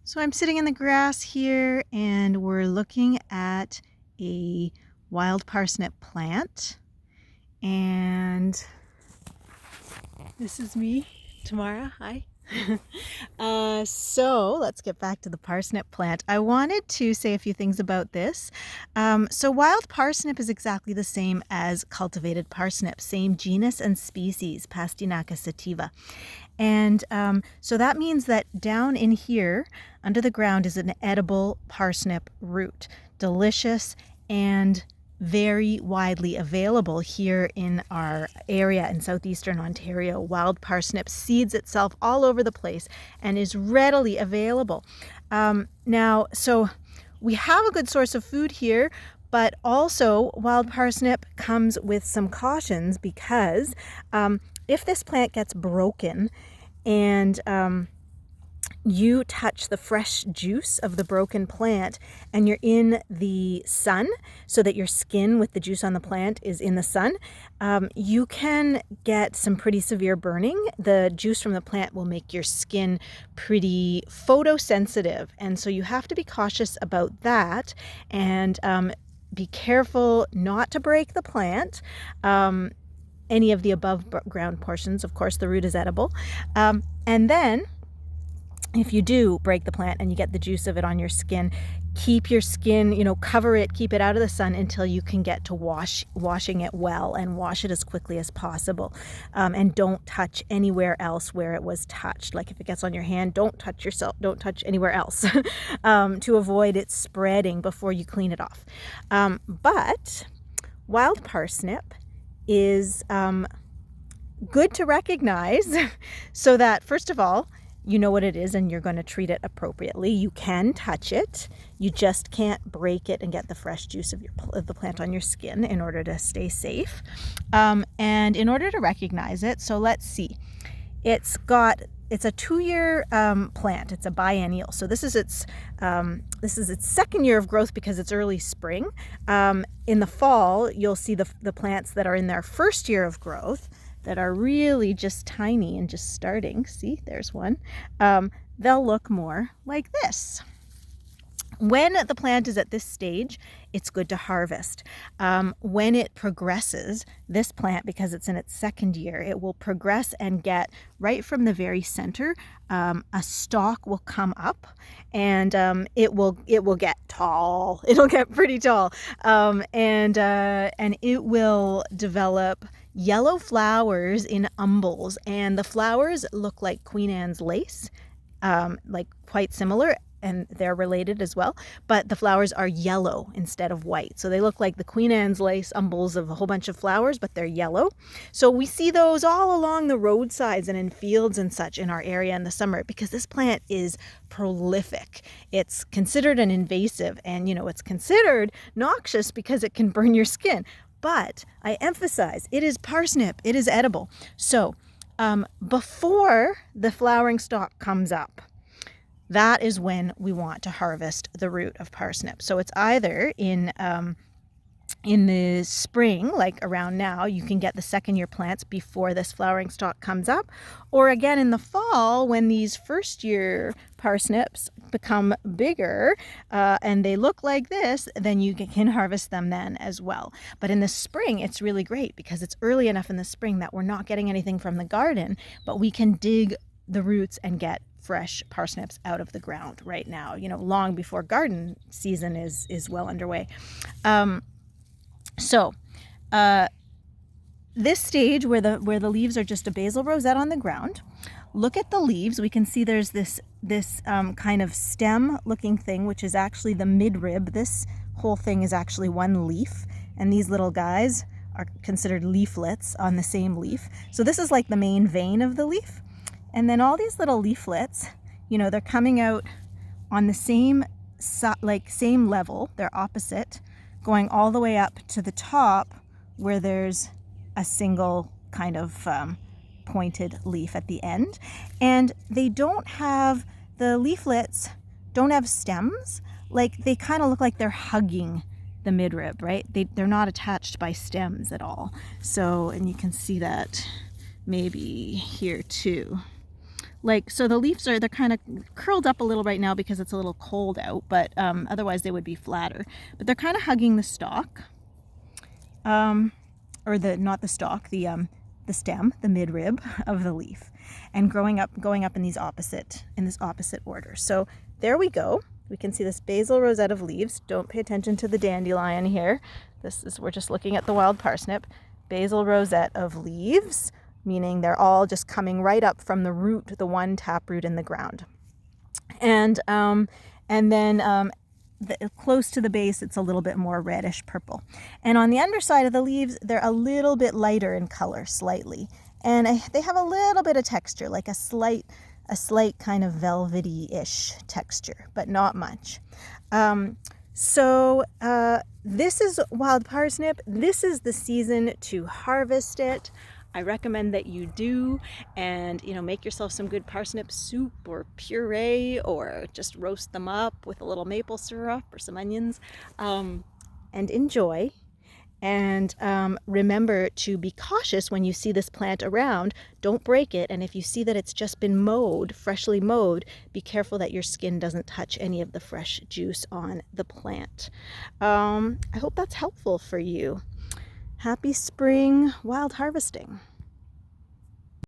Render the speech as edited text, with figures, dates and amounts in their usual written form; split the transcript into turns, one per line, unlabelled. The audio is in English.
So I'm sitting in the grass here and we're looking at a wild parsnip plant. And this is me, Tamara. Hi. So let's get back to the parsnip plant. I wanted to say a few things about this. So wild parsnip is exactly the same as cultivated parsnip, same genus and species, Pastinaca sativa. And so that means that down in here, under the ground, is an edible parsnip root. Delicious and very widely available here in our area in southeastern Ontario. Wild parsnip seeds itself all over the place and is readily available. So we have a good source of food here, but also wild parsnip comes with some cautions because if this plant gets broken and you touch the fresh juice of the broken plant and you're in the sun so that your skin with the juice on the plant is in the sun, you can get some pretty severe burning. The juice from the plant will make your skin pretty photosensitive, and so you have to be cautious about that and be careful not to break the plant. Any of the above ground portions, of course, the root is edible. And then if you do break the plant and you get the juice of it on your skin, keep your skin, cover it, keep it out of the sun until you can get to washing it well, and wash it as quickly as possible. And don't touch anywhere else where it was touched. Like if it gets on your hand, don't touch anywhere else to avoid it spreading before you clean it off. But wild parsnip is good to recognize so that, first of all, you know what it is and you're going to treat it appropriately. You can touch it. You just can't break it and get the fresh juice of the plant on your skin in order to stay safe. And in order to recognize it, so let's see. It's a 2-year plant. It's a biennial. So this is its second year of growth because it's early spring. In the fall, you'll see the plants that are in their first year of growth that are really just tiny and just starting. See, there's one. They'll look more like this. When the plant is at this stage, it's good to harvest. When it progresses, this plant, because it's in its second year, it will progress and get right from the very center. A stalk will come up, and it will get tall. It'll get pretty tall, and it will develop yellow flowers in umbels, and the flowers look like Queen Anne's lace, like quite similar. And they're related as well, but the flowers are yellow instead of white. So they look like the Queen Anne's lace umbels of a whole bunch of flowers, but they're yellow. So we see those all along the roadsides and in fields and such in our area in the summer because this plant is prolific. It's considered an invasive, and it's considered noxious because it can burn your skin. But I emphasize, it is parsnip, it is edible. So before the flowering stalk comes up, that is when we want to harvest the root of parsnip. So it's either in the spring, like around now, you can get the second year plants before this flowering stalk comes up, or again in the fall when these first year parsnips become bigger and they look like this, then you can harvest them then as well. But in the spring, it's really great because it's early enough in the spring that we're not getting anything from the garden, but we can dig the roots and get fresh parsnips out of the ground right now, long before garden season is well underway. This stage where the leaves are just a basil rosette on the ground, look at the leaves. We can see there's this kind of stem looking thing, which is actually the midrib. This whole thing is actually one leaf, and these little guys are considered leaflets on the same leaf. So this is like the main vein of the leaf. And then all these little leaflets, they're coming out on the same level, they're opposite, going all the way up to the top where there's a single kind of pointed leaf at the end. And the leaflets don't have stems. Like they kind of look like they're hugging the midrib, right? They're not attached by stems at all. So, and you can see that maybe here too. like, so the leaves they're kind of curled up a little right now because it's a little cold out, but otherwise they would be flatter. But they're kind of hugging the stalk, or not the stalk, the stem, the midrib of the leaf, and going up in this opposite order. So there we go. We can see this basal rosette of leaves. Don't pay attention to the dandelion here. We're just looking at the wild parsnip. Basal rosette of leaves, meaning they're all just coming right up from the root, the one taproot in the ground. And then close to the base, it's a little bit more reddish purple. And on the underside of the leaves, they're a little bit lighter in color, slightly. And they have a little bit of texture, like a slight kind of velvety-ish texture, but not much. So this is wild parsnip. This is the season to harvest it. I recommend that you do, and make yourself some good parsnip soup or puree, or just roast them up with a little maple syrup or some onions, and enjoy. And remember to be cautious when you see this plant around. Don't break it, and if you see that it's just been mowed, freshly mowed, be careful that your skin doesn't touch any of the fresh juice on the plant. I hope that's helpful for you. Happy spring wild harvesting.